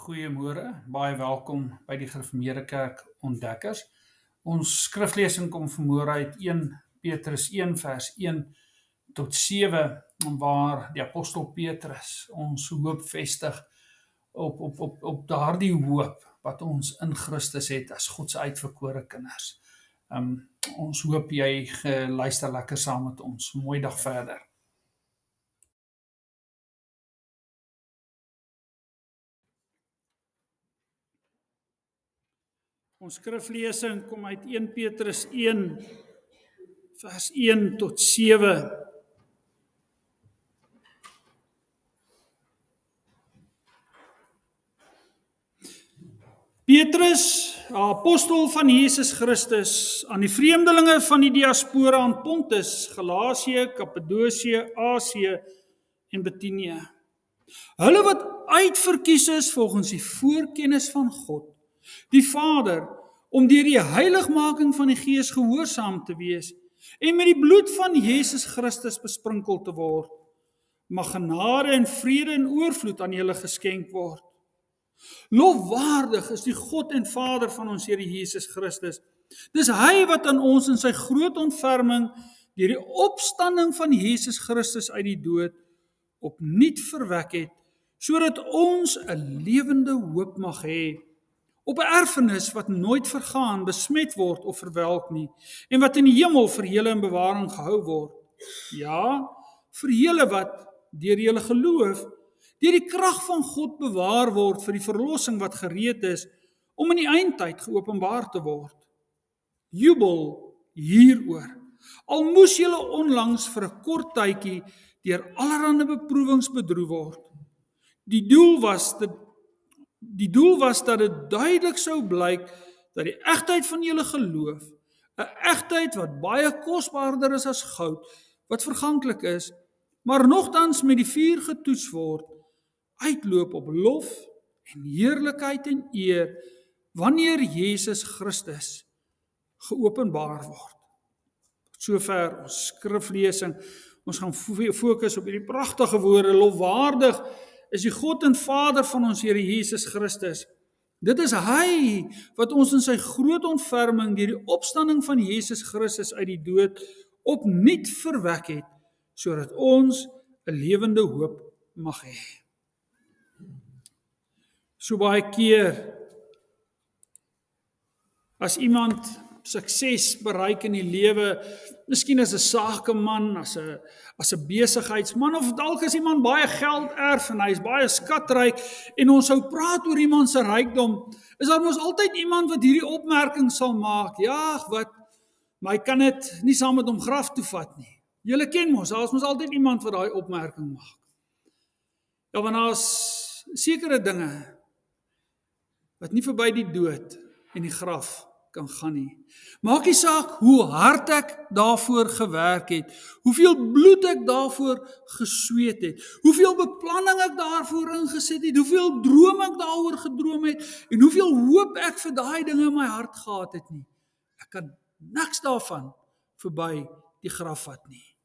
Goeiemôre, baie welkom by die Gereformeerde Kerk Ontdekkers. Ons skriflesing kom vanmôre uit 1 Petrus 1 vers 1 tot 7, waar die apostel Petrus ons hoop vestig op daardie hoop wat ons in Christus het as God se uitverkore kinders. Ons hoop jy luister lekker saam met ons. Mooi dag verder. Ons skriflesing kom uit 1 Petrus 1 vers 1 tot 7. Petrus, apostel van Jesus Christus, aan die vreemdelinge van die diaspora aan Pontus, Galasië, Kappadosie, Asië en Bithynië. Hulle wat uitverkies is volgens die voorkennis van God, die Vader, om deur die heiligmaking van die Gees gehoorsaam te wees en met die bloed van Jesus Christus besprinkel te word, mag genade en vrede en oorvloed aan julle geskenk word. Lofwaardig is die God en Vader van ons Here Jesus Christus. Dis hy wat aan ons in sy groot ontferming deur die opstanding van Jesus Christus uit die dood opnuut verwek het, sodat ons 'n lewende hoop mag hê, op 'n erfenis wat nooit vergaan, besmet word of verwelk nie, en wat in die hemel vir julle in bewaring gehou word. Ja, vir julle wat deur julle geloof deur die krag van God bewaar word vir die verlossing wat gereed is om in die eindtyd geopenbaar te word. Jubel hieroor. Al moes julle onlangs vir 'n kort tydjie deur allerlei beproewings bedroef word. Die doel was dat dit duidelik sou blyk dat die egtheid van julle geloof, 'n egtheid wat baie kosbaarder is as goud, wat verganklik is, maar nogtans met die vuur getoets word, uitloop op lof en heerlikheid en eer, wanneer Jesus Christus geopenbaar word. Sover ons skriflesing. Ons gaan fokus op hierdie pragtige woorde. Lofwaardig is die God en Vader van ons Here Jesus Christus. Dit is hy wat ons in sy groot ontferming deur die opstanding van Jesus Christus uit die dood opnuut verwek het, sodat ons 'n lewende hoop mag hê. So baie keer as iemand sukses bereik in die lewe, miskien as 'n sakeman, as 'n besigheidsman, of dalk as iemand baie geld erf en hy is baie skatryk en ons sou praat oor iemand se rykdom, is daar mos altyd iemand wat hierdie opmerking sal maak. Ja, maar hy kan dit nie saam met hom graf toe vat nie. Julle ken mos, daar is mos altyd iemand wat daai opmerking maak. Ja, want daar's sekere dinge wat nie verby die dood en die graf kan gaan nie. Maak nie saak hoe hard ek daarvoor gewerk het, hoeveel bloed ek daarvoor gesweet het, hoeveel beplanning ek daarvoor ingesit het, hoeveel droom ek daaroor gedroom het, en hoeveel hoop ek vir daai dinge in my hart gehad het nie. Ek kan niks daarvan verby die graf vat nie.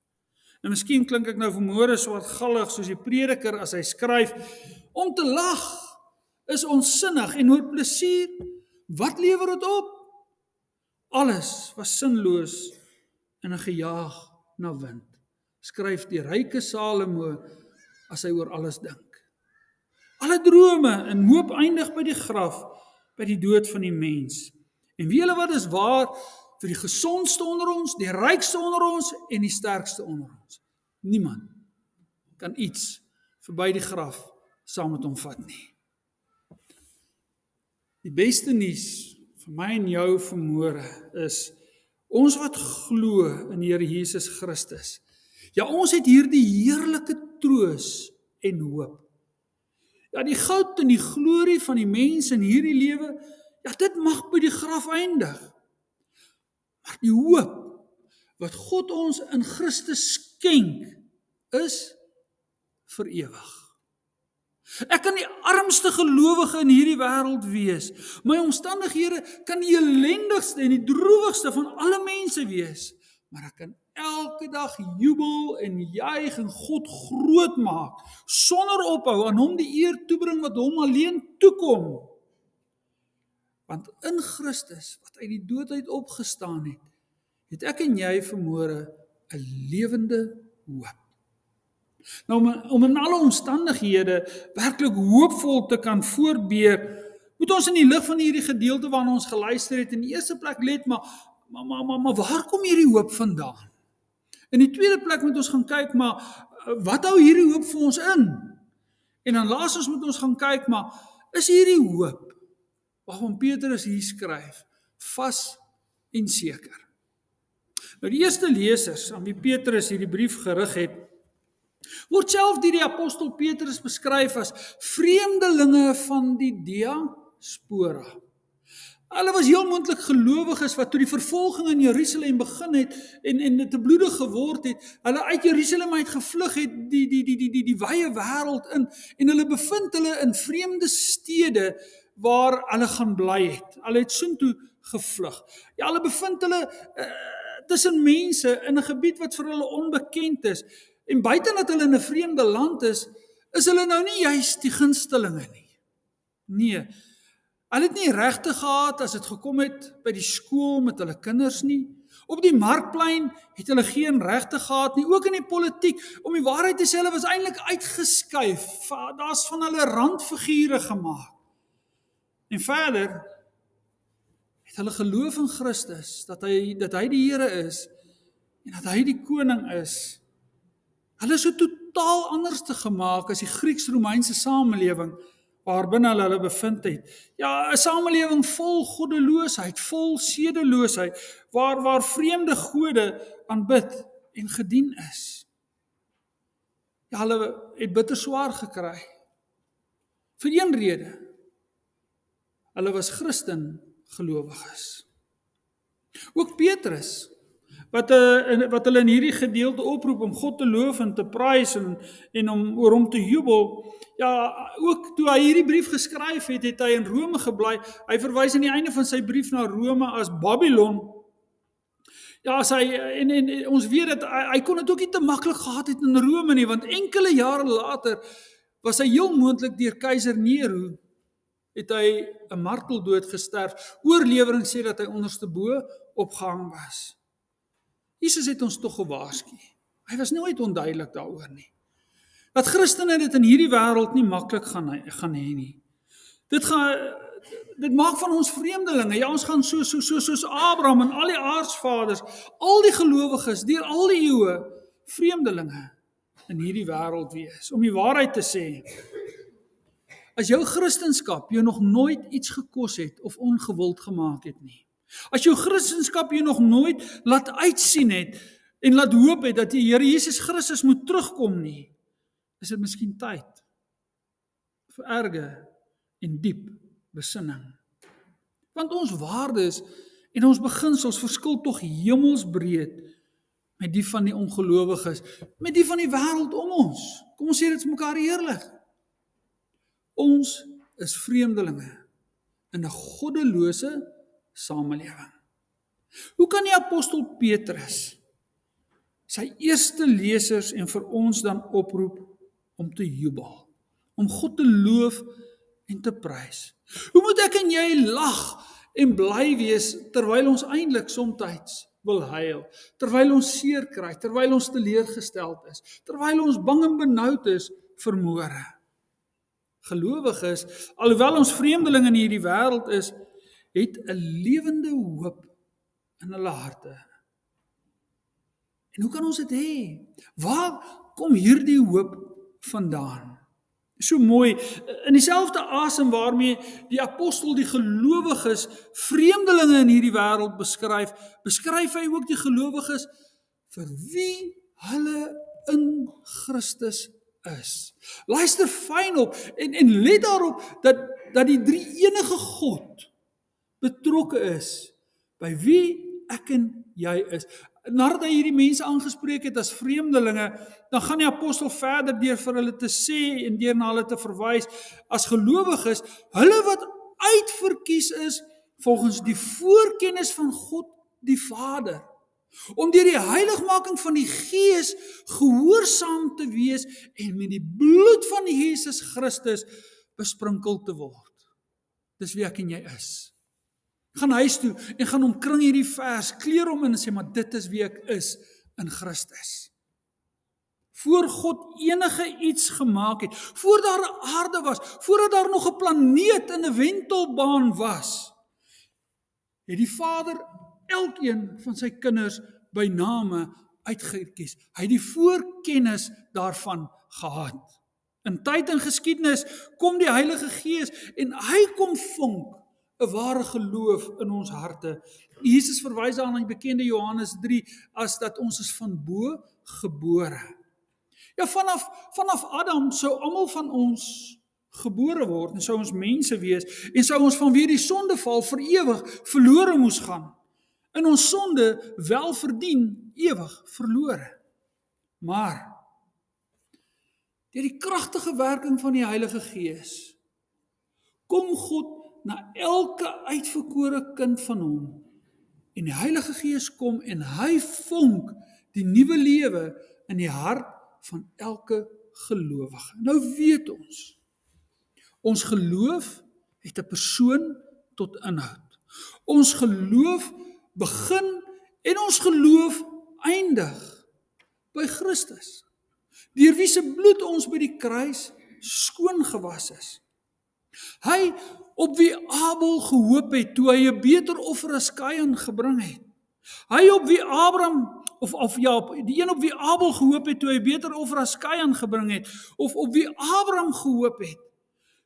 En miskien klink ek nou vanmôre swartgallig soos die prediker as hy skryf, om te lag is onsinnig en oor plesier, wat lewer dit op? Alles was sinloos en 'n gejaag na wind, skryf die ryke Salomo as hy oor alles dink. Alle drome en hoop eindig by die graf, by die dood van die mens. En weet julle wat is waar vir die gesondste onder ons, die rykste onder ons en die sterkste onder ons? Niemand kan iets verby die graf saam met hom vat nie. Die beste nuus vir my en jou vanmôre is, ons wat glo in die Here Jesus Christus, ja, ons het hierdie heerlike troos en hoop. Ja, die goud en die glorie van die mens in hierdie lewe, ja, dit mag by die graf eindig. Maar die hoop wat God ons in Christus skenk, is vir ewig. Ek kan die armste gelowige in hierdie wêreld wees. My omstandighede kan die ellendigste en die droewigste van alle mense wees. Maar ek kan elke dag jubel en juig en God groot maak, sonder ophou, aan hom die eer toebring wat hom alleen toekom. Want in Christus, wat uit die dood uit opgestaan het, het ek en jy vanmôre 'n lewende hoop. Nou, om in alle omstandighede werklik hoopvol te kan voortbeer, moet ons in die lig van hierdie gedeelte waarna ons geluister het, in die eerste plek let, maar waar kom hierdie hoop vandaan? In die tweede plek moet ons gaan kyk, maar wat hou hierdie hoop vir ons in? En dan laastens moet ons gaan kyk, maar is hierdie hoop, waarvan Petrus hier skryf, vas en seker? Nou die eerste lesers, aan wie Petrus hierdie brief gerig het, word self deur die apostel Petrus beskryf as vreemdelinge van die diaspora. Hulle was heel moontlik gelowiges wat toe die vervolging in Jerusalem begin het en dit te bloedig geword het, hulle uit Jerusalem uit gevlug het die wye wêreld in, en hulle bevind hulle in vreemde stede waar hulle gaan bly het. Hulle het soontoe gevlug. Ja, hulle bevind hulle tussen mense in 'n gebied wat vir hulle onbekend is. En buiten dat hulle in 'n vreemde land is hulle nou nie juist die gunstelinge nie. Nee, hulle het nie regte gehad as dit gekom het by die skool met hulle kinders nie. Op die markplein het hulle geen regte gehad nie, ook in die politiek. Om die waarheid te sê, hulle was eintlik uitgeskuif. Daar's van hulle randfigure gemaak. En verder het hulle geloof in Christus, dat hy die Here is, en dat hy die koning is. Hulle is so totaal anders te gemaak as die Grieks-Romeinse samelewing, waarbinne hulle bevind het. Ja, 'n samelewing vol goddeloosheid, vol sedeloosheid, waar vreemde gode aanbid en gedien is. Ja, hulle het bitter swaar gekry. Vir een rede. Hulle was Christen gelowiges. Ook Petrus, wat hulle in hierdie gedeelte oproep om God te loof en te prys en om oor hom te jubel. Ja, ook toe hy hierdie brief geskryf het, het hy in Rome gebly. Hy verwys aan die einde van sy brief na Rome as Babylon. Ja, en ons weet dat hy kon dit ook nie te maklik gehad het in Rome nie, want enkele jare later was hy heel moontlik deur keiser Nero, het hy 'n marteldood gesterf. Oorlewering sê dat hy onderste bo opgehang was. Jesus het ons tog gewaarsku. Hy was nooit onduidelik daaroor nie. Dat Christene dit in hierdie wêreld nie maklik gaan hê nie. Dit maak van ons vreemdelinge. Ja, ons gaan soos Abraham en al die aardsvaders, al die gelowiges deur al die eeue, vreemdelinge in hierdie wêreld wees. Om die waarheid te sê, as jou Christenskap jou nog nooit iets gekos het of ongewild gemaak het nie. As jou Christenskap jou nog nooit laat uitsien het en laat hoop het dat die Here Jesus Christus moet terugkom nie, is dit miskien tyd vir erge en diep besinning. Want ons waardes en ons beginsels verskil tog hemelsbreed met die van die ongelowiges, met die van die wêreld om ons. Kom ons sê dit vir mekaar eerlik. Ons is vreemdelinge in 'n goddelose samelewing. Hoe kan die apostel Petrus sy eerste lesers en vir ons dan oproep om te jubel, om God te loof en te prys? Hoe moet ek en jy lag en bly wees terwyl ons eintlik soms wil huil, terwyl ons seer kry, terwyl ons teleurgesteld is, terwyl ons bang en benoud is vir môre? Gelowiges, alhoewel ons vreemdelinge in hierdie wêreld is, het 'n lewende hoop in hulle harte. En hoe kan ons dit hê? Waar kom hierdie hoop vandaan? So mooi, in dieselfde asem waarmee die apostel die gelowiges, vreemdelinge in hierdie wêreld beskryf hy ook die gelowiges vir wie hulle in Christus is. Luister fyn op en let daarop dat die drie enige God betrokke is by wie ek en jy is. Nadat hy hierdie mense aangespreek het as vreemdelinge, dan gaan die apostel verder deur vir hulle te sê en deur na hulle te verwys as gelowiges, hulle wat uitverkies is volgens die voorkennis van God die Vader. Om deur die heiligmaking van die Gees gehoorsaam te wees en met die bloed van Jesus Christus besprinkel te word. Dis wie ek en jy is. Gaan huis toe en gaan omkring hierdie vers, kleer hom in en sê, maar dit is wie ek is in Christus. Voor God enige iets gemaak het, voor daar 'n aarde was, voordat daar nog 'n planeet in 'n wentelbaan was, het die Vader elkeen van sy kinders by name uitgekies. Hy het die voorkennis daarvan gehad. In tyd en geskiedenis kom die Heilige Gees en hy kom vonk 'n ware geloof in ons harte. Jesus verwys daarna in die bekende Johannes 3 as dat ons is van bo gebore. Ja, vanaf Adam sou almal van ons gebore word en sou ons mense wees en sou ons vanweë die sondeval vir ewig verlore moes gaan. In ons sonde wel verdien ewig verlore. Maar deur die kragtige werking van die Heilige Gees kom God na elke uitverkore kind van hom en die Heilige Gees kom en hy vonk die nuwe lewe in die hart van elke gelowige. Nou weet ons geloof het 'n persoon tot inhoud. Ons geloof begin en ons geloof eindig by Christus, deur wie se bloed ons by die kruis skoon gewas is. Hy op wie Abel gehoop het toe hy 'n beter offer as Kain gebring het. Hy op wie die een op wie Abel gehoop het toe hy beter offer as Kain gebring het, of op wie Abraham gehoop het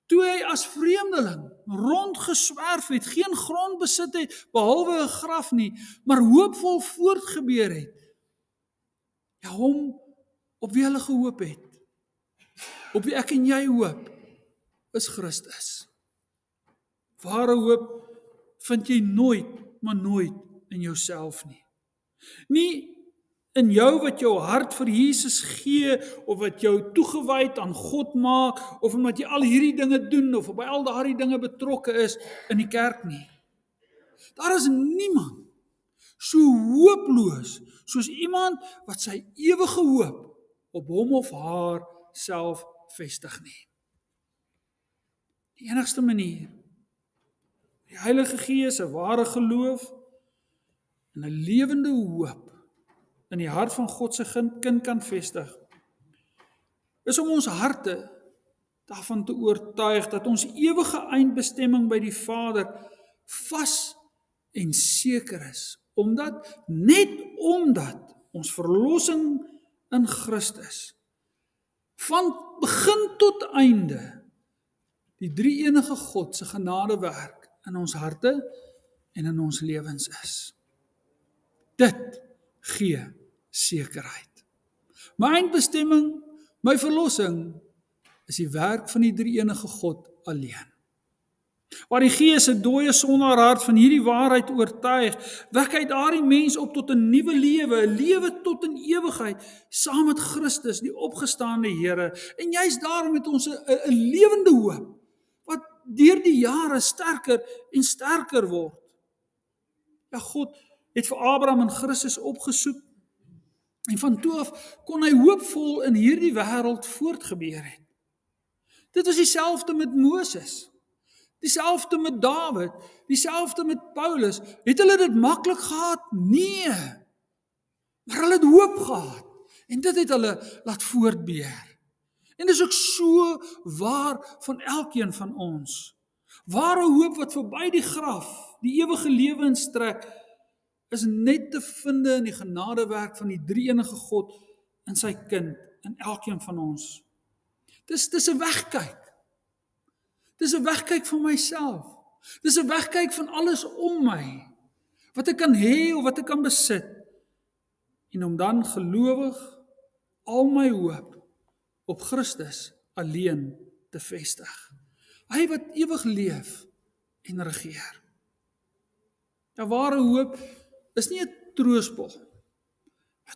toe hy as vreemdeling rondgeswerf het, geen grond besit het behalwe 'n graf nie, maar hoopvol voortgebeur het. Ja, hom op wie hulle gehoop het, op wie ek en jy hoop, is Christus. Ware hoop vind jy nooit in jouself nie. Nie in jou wat jou hart vir Jesus gee, of wat jou toegewyd aan God maak, of omdat jy al hierdie dinge doen, of by al daardie dinge betrokke is in die kerk nie. Daar is niemand so hooploos soos iemand wat sy ewige hoop op hom of haar self vestig nie. Die enigste manier, die Heilige Gees, 'n ware geloof en 'n lewende hoop in die hart van God se kind kan vestig, is om ons harte daarvan te oortuig dat ons ewige eindbestemming by die Vader vas en seker is, net omdat ons verlossing in Christus van begin tot einde die drie enige God se genadewerk in ons harte en in ons lewens is. Dit gee sekerheid. My eindbestemming, my verlossing, is die werk van die drie enige God alleen. Waar die Gees 'n dooie sondaar hart van hierdie waarheid oortuig, wek hy daardie mens op tot 'n nuwe lewe, 'n lewe tot in ewigheid, saam met Christus, die opgestaande Here. En juist daarom het ons 'n lewende hoop, wat deur die jare sterker en sterker word. Ja, God het vir Abraham en Christus opgesoek, en van toe af kon hy hoopvol in hierdie wêreld voortgebeur het. Dit was dieselfde met Moses, dieselfde met Dawid, dieselfde met Paulus. Het hulle dit maklik gehad? Nee, maar hulle het hoop gehad, en dit het hulle laat voortbeer. En dis ook so waar van elkeen van ons. Ware hoop wat verby die graf, die ewige lewe instrek, is net te vind in die genadewerk van die drie enige God in sy kind, in elkeen van ons. Dis 'n wegkyk. Dis 'n wegkyk van myself. Dis 'n wegkyk van alles om my, wat ek kan hê of wat ek kan besit, en om dan gelowig al my hoop op Christus alleen te vestig. Hy wat ewig leef en regeer. Ja, ware hoop is nie 'n troostpil.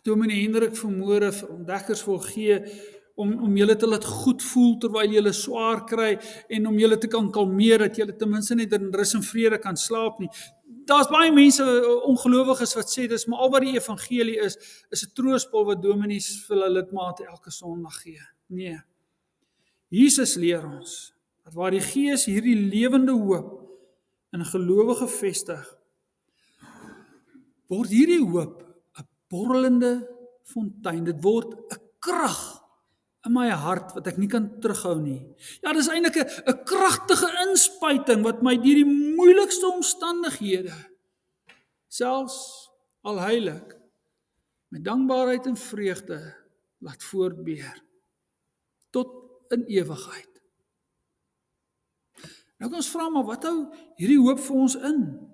Dominee Hendrik vanmôre vir ontdekkers wil gee om julle te laat goed voel terwyl julle swaar kry en om julle te kan kalmeer dat julle ten minste net in rus en vrede kan slaap nie. Daar's baie mense, ongelowiges wat sê, dis maar al wat die evangelie is 'n troospel wat dominees vir hulle lidmate elke Sondag gee. Nee. Jesus leer ons, dat waar die Gees hierdie lewende hoop in 'n gelowige vestig, word hierdie hoop 'n borrelende fontein. Dit word 'n krag in my hart wat ek nie kan terughou nie. Ja, dis eintlik 'n kragtige inspuiting wat my deur die moeilikste omstandighede, selfs al heilig, met dankbaarheid en vreugde laat voortbeer tot in ewigheid. Nou kan ons vra, maar wat hou hierdie hoop vir ons in?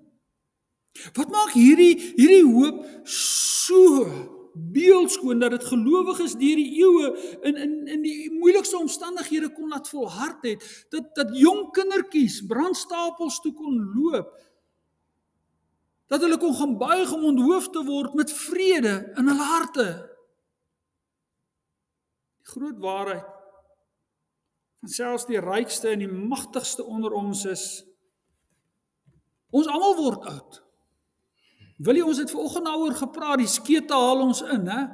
Wat maak hierdie hoop so beeldskoon dat dit gelowiges deur die eeue in die moeilikste omstandighede kon laat volhard het, dat jong kindertjies brandstapels toe kon loop, dat hulle kon gaan buig om onthoofd te word met vrede in hulle harte. Die groot waarheid van selfs die rykste en die magtigste onder ons is, ons almal word oud. Wil jy, ons het vanoggend daaroor gepraat, die skete haal ons in, hè?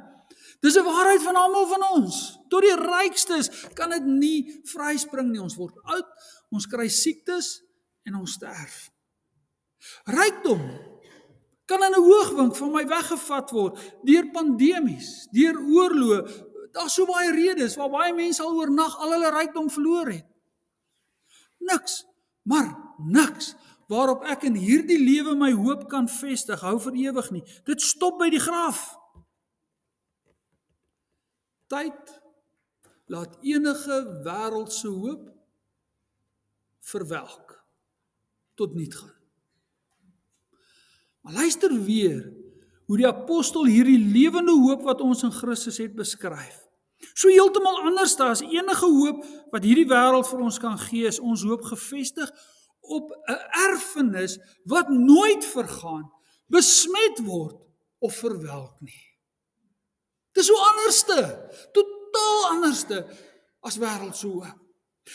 Dis 'n waarheid van almal van ons. Tot die rykstes kan dit nie vryspring nie. Ons word oud, ons kry siektes en ons sterf. Rykdom kan in 'n oogwink van my weggevat word deur pandemies, deur oorloë. Daar's so baie redes waar baie mense al oornag al hulle rykdom verloor het. Niks, maar niks waarop ek in hierdie lewe my hoop kan vestig, hou vir ewig nie. Dit stop by die graf. Tyd laat enige wêreldse hoop verwelk, tot niet gaan. Maar luister weer hoe die apostel hierdie lewende hoop wat ons in Christus het beskryf. So heeltemal anders as enige hoop wat hierdie wêreld vir ons kan gee, is ons hoop gefestig op 'n erfenis wat nooit vergaan, besmet word of verwelk nie. Dis so anderste, totaal anderste as wêreldse hoop.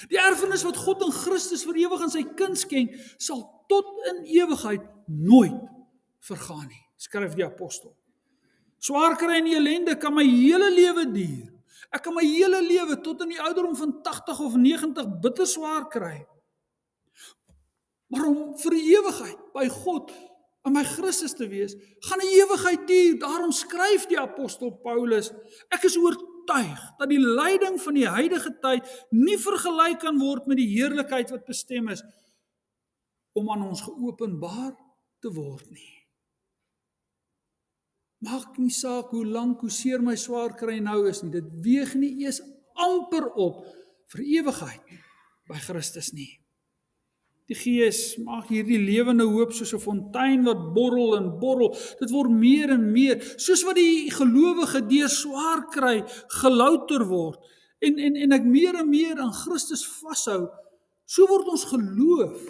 Die erfenis wat God in Christus vir ewig aan sy kind skenk, sal tot in ewigheid nooit vergaan nie, skryf die apostel. Swaar kry en ellende kan my hele lewe duur. Ek kan my hele lewe tot in die ouderdom van 80 of 90 bitter swaar kry. Maar om vir die ewigheid by God en by Christus te wees, gaan 'n ewigheid duur. Daarom skryf die apostel Paulus, ek is oortuig dat die lyding van die huidige tyd nie vergelyk kan word met die heerlikheid wat bestem is om aan ons geopenbaar te word nie. Maak nie saak hoe lank, hoe seer my swaar kry nou is nie, dit weeg nie eers amper op vir ewigheid by Christus nie. Die Gees maak hierdie lewende hoop soos 'n fontein wat borrel en borrel. Dit word meer en meer, soos wat die gelowige deur swaar kry gelouter word en ek meer en meer aan Christus vashou. So word ons geloof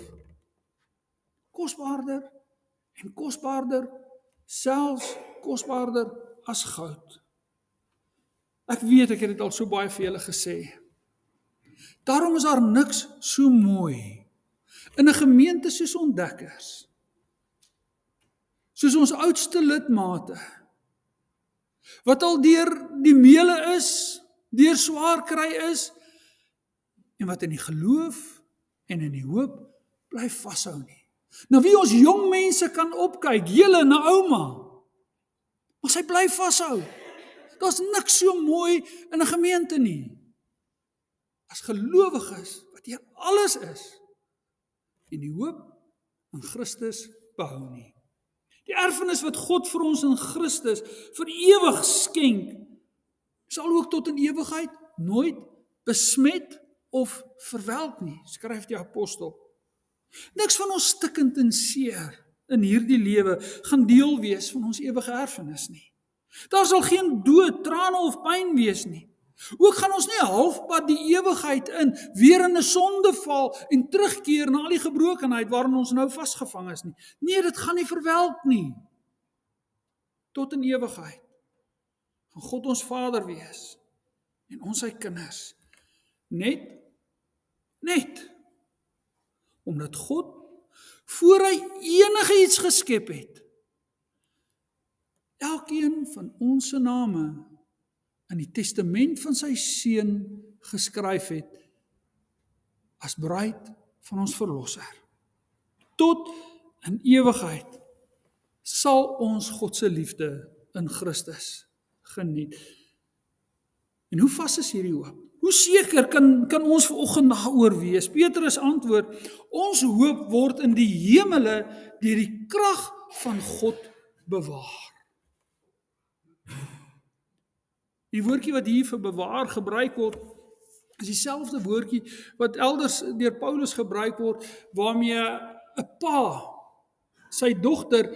kosbaarder en kosbaarder, selfs kosbaarder as goud. Ek weet ek het dit al so baie vir julle gesê. Daarom is daar niks so mooi in 'n gemeente soos ontdekkers, soos ons oudste lidmate, wat al deur die meele is, deur swaar kry is, en wat in die geloof en in die hoop bly vashou nie. Nou wie ons jong mense kan opkyk, julle na ouma, maar sy bly vashou. Daar's niks so mooi in 'n gemeente nie, as gelowiges wat hier alles is, en die hoop in Christus behou nie. Die erfenis wat God vir ons in Christus vir ewig skenk, sal ook tot in ewigheid nooit besmet of verwelk nie, skryf die apostel. Niks van ons stikkend en seer in hierdie lewe gaan deel wees van ons ewige erfenis nie. Daar sal geen dood, trane of pyn wees nie. Ook gaan ons nie halfpad die ewigheid in, weer in 'n sonde val en terugkeer na al die gebrokenheid waarin ons nou vasgevang is nie. Nee, dit gaan nie verwelk nie. Tot in ewigheid gaan God ons Vader wees en ons sy kinders. Net omdat God voor hy enige iets geskep het, elkeen van ons se name in die testament van sy seun geskryf het, as bruid van ons verlosser. Tot in ewigheid sal ons God se liefde in Christus geniet. En hoe vas is hierdie hoop? Hoe seker kan ons vanoggend daaroor wees? Petrus antwoord, ons hoop word in die hemele deur die krag van God bewaar. Die woordjie wat hier vir bewaar gebruik word, is dieselfde woordjie wat elders deur Paulus gebruik word, waarmee 'n pa sy dogter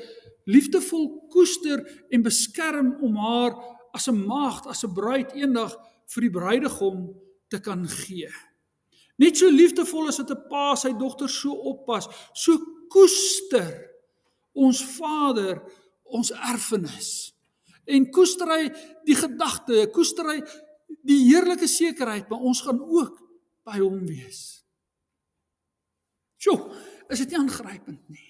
liefdevol koester en beskerm om haar as 'n maagd, as 'n bruid eendag vir die bruidegom te kan gee. Net so liefdevol as dit 'n pa sy dogter so oppas, so koester ons Vader ons erfenis. En koester hy die gedagte, koester hy die heerlike sekerheid, maar ons gaan ook by hom wees. Sjoe, is dit nie aangrypend nie?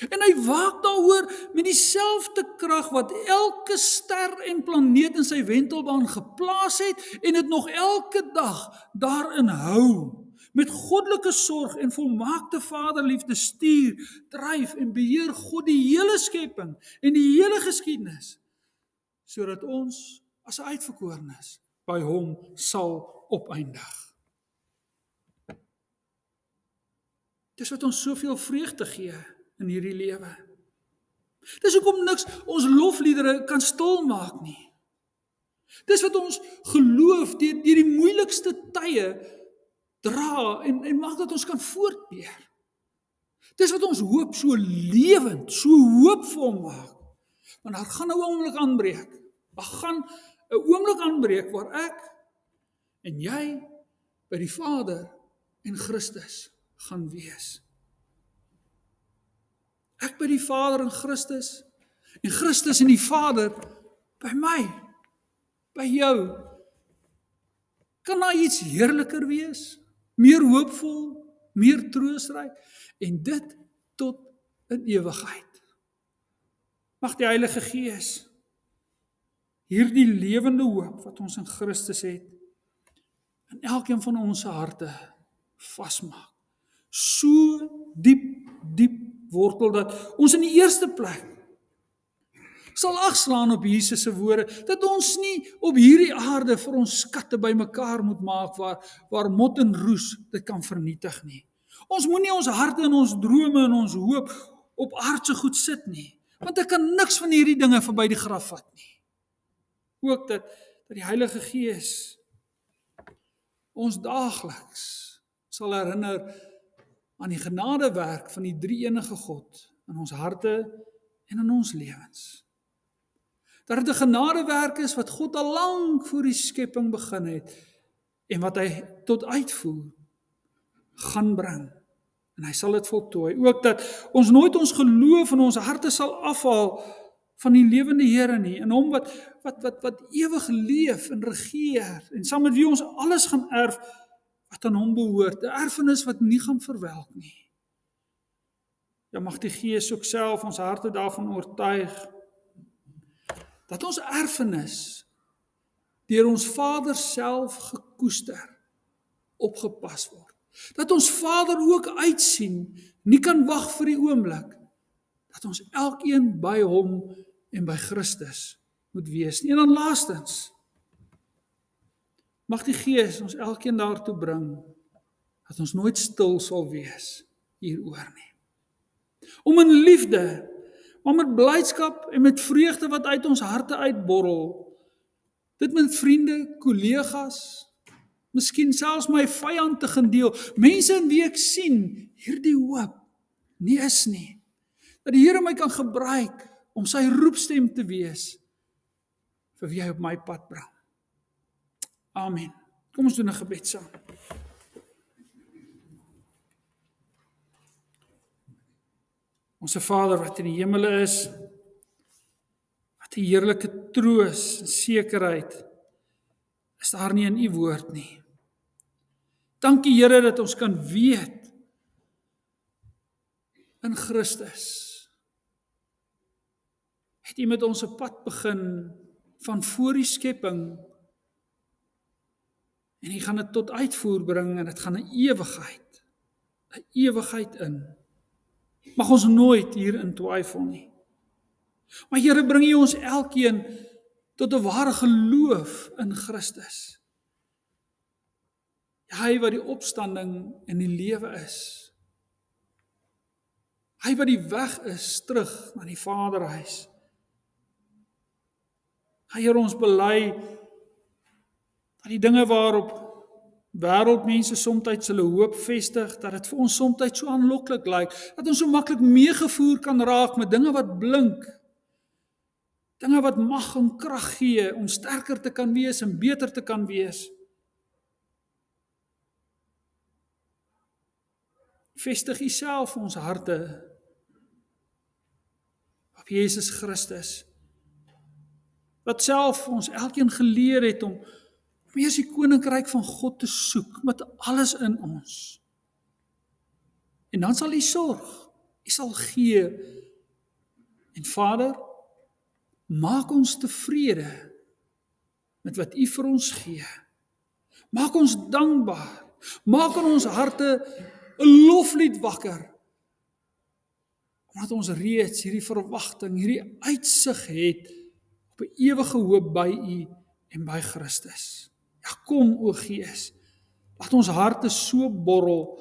En hy waak daaroor met dieselfde krag wat elke ster en planeet in sy wentelbaan geplaas het en dit nog elke dag daarin hou. Met goddelike sorg en volmaakte vaderliefde stuur, dryf en beheer God die hele skepping en die hele geskiedenis, sodat ons as 'n uitverkorenes by hom sal opeindig. Dis wat ons soveel vreugde gee in hierdie lewe. Dis hoekom niks ons lofliedere kan stil maak nie. Dis wat ons geloof deur die moeilikste tye dra en maak dat ons kan voortbeer. Dis wat ons hoop so lewend, so hoopvol maak. Want daar gaan 'n oomblik aanbreek. Daar gaan 'n oomblik aanbreek waar ek en jy by die Vader en Christus gaan wees. Ek by die Vader en Christus en die Vader by my, by jou. Kan daar iets heerliker wees? Meer hoopvol, meer troostryk en dit tot in ewigheid. Mag die Heilige Gees hierdie lewende hoop wat ons in Christus het in elkeen van ons harte vasmaak. So diep wortel dat ons in die eerste plek sal agslaan op Jesus se woorde, dat ons nie op hierdie aarde vir ons skatte bymekaar moet maak waar mot en roes dit kan vernietig nie. Ons moenie ons harte en ons drome en ons hoop op aardse goed sit nie, want ek kan niks van hierdie dinge verby die graf vat nie. Ook dat die Heilige Gees ons daagliks sal herinner aan die genadewerk van die drie-enige God in ons harte en in ons lewens. Dat dit 'n genadewerk is wat God al lank voor die skepping begin het en wat hy tot uitvoer gaan bring. En hy sal dit voltooi. Ook dat ons nooit ons geloof en ons harte sal afhaal van die lewende Here nie, en hom wat ewig leef en regeer en saam met wie ons alles gaan erf wat aan hom behoort, 'n erfenis wat nie gaan verwelk nie. Ja, mag die Gees ook self ons harte daarvan oortuig dat ons erfenis deur ons Vader self gekoester, opgepas word. Dat ons Vader ook uitsien, nie kan wag vir die oomblik, dat ons elkeen by hom en by Christus moet wees nie. En dan laastens, mag die Gees ons elkeen daartoe bring, dat ons nooit stil sal wees hieroor nie. Om in liefde, maar met blydskap en met vreugde wat uit ons harte uitborrel, dit met vriende, kollegas, miskien selfs my vyand te gaan deel, mense in wie ek sien, hierdie hoop nie is nie, dat die Here my kan gebruik om sy roepstem te wees, vir wie hy op my pad bring. Amen. Kom ons doen 'n gebed saam. Onse Vader wat in die hemele is, wat 'n heerlike troos en sekerheid is daar nie in u woord nie. Dankie Here dat ons kan weet in Christus het U met ons 'n pad begin van voor die skepping en U gaan dit tot uitvoer bring en dit gaan 'n ewigheid in. Mag ons nooit hierin twyfel nie. Maar Here, bring U ons elkeen tot 'n ware geloof in Christus. Hy wat die opstanding en die lewe is. Hy wat die weg is terug na die Vaderhuis. Here, ons bely dat die dinge waarop wêreldmense soms hulle hoop vestig, dat dit vir ons soms so aanloklik lyk, dat ons so maklik meegevoer kan raak met dinge wat blink, dinge wat mag en krag gee om sterker te kan wees en beter te kan wees. Vestig U self ons harte op Jesus Christus, wat self ons elkeen geleer het om eers die koninkryk van God te soek met alles in ons. En dan sal U sorg, U sal gee. En Vader, maak ons tevrede met wat U vir ons gee. Maak ons dankbaar. Maak in ons harte 'n loflied wakker. Omdat ons reeds hierdie verwagting, hierdie uitsig het op 'n ewige hoop by U en by Christus. Ja, kom o Gees, laat ons harte so borrel,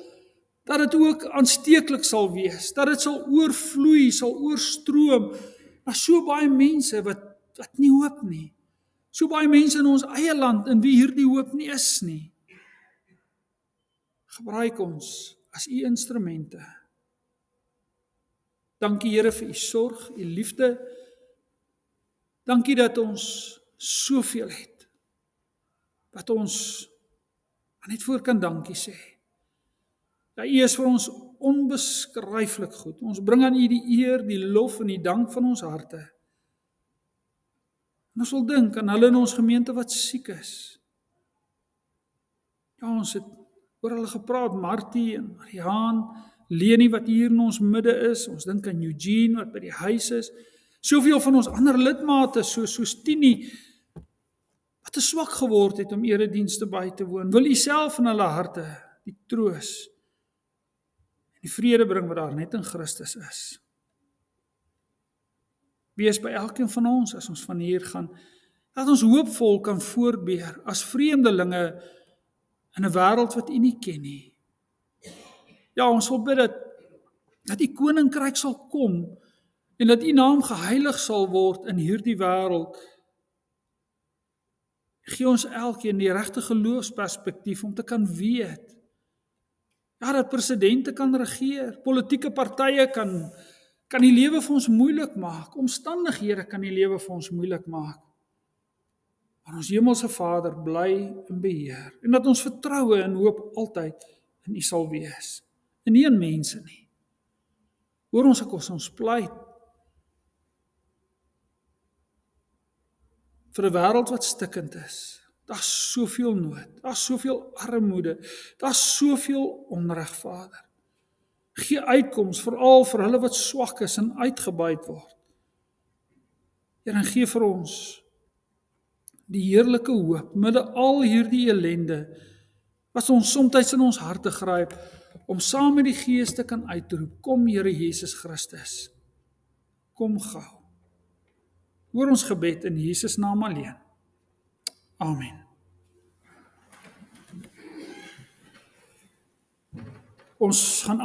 dat dit ook aansteeklik sal wees, dat dit sal oorvloei, sal oorstroom, na so baie mense wat nie hoop nie, so baie mense in ons eie land, in wie hierdie hoop nie is nie. Gebruik ons as U instrumente. Dankie Here vir U sorg, U liefde. Dankie dat ons soveel het, wat ons net voor kan dankie sê. Ja, U is vir ons onbeskryflik goed. Ons bring aan U die eer, die lof en die dank van ons harte. En ons wil dink aan hulle in ons gemeente wat siek is. Ja, ons het oor hulle gepraat, Martie en Mariaan, Leni wat hier in ons midde is, ons dink aan Eugene wat by die huis is, soveel van ons ander lidmate, soos Tini, wat te swak geword het om eredienste by te woon. Wil U self in hulle harte die troos en die vrede bring wat daar net in Christus is. Wees by elkeen van ons as ons van hier gaan, dat ons hoopvol kan voortbeer as vreemdelinge in 'n wêreld wat U nie ken nie. Ja, ons wil bid dat U koninkryk sal kom en dat U naam geheilig sal word in hierdie wêreld. Gee ons elkeen die regte geloofsperspektief om te kan weet, ja, dat presidente kan regeer, politieke partye kan die lewe vir ons moeilik maak, omstandighede kan die lewe vir ons moeilik maak. Maar ons hemelse Vader bly in beheer, en dat ons vertroue en hoop altyd in U sal wees, en nie in mense nie. Hoor ons ek ons pleit vir 'n wêreld wat stikkend is. Daar's soveel nood, daar's soveel armoede, daar's soveel onreg, Vader. Gee uitkoms veral vir hulle wat swak is en uitgebuit word. Here, en gee vir ons die heerlike hoop midde al hierdie ellende wat ons soms in ons harte gryp, om saam met die Gees te kan uitroep, kom Here Jesus Christus, kom gou. Hoor ons gebed in Jesus naam alleen. Amen. Ons gaan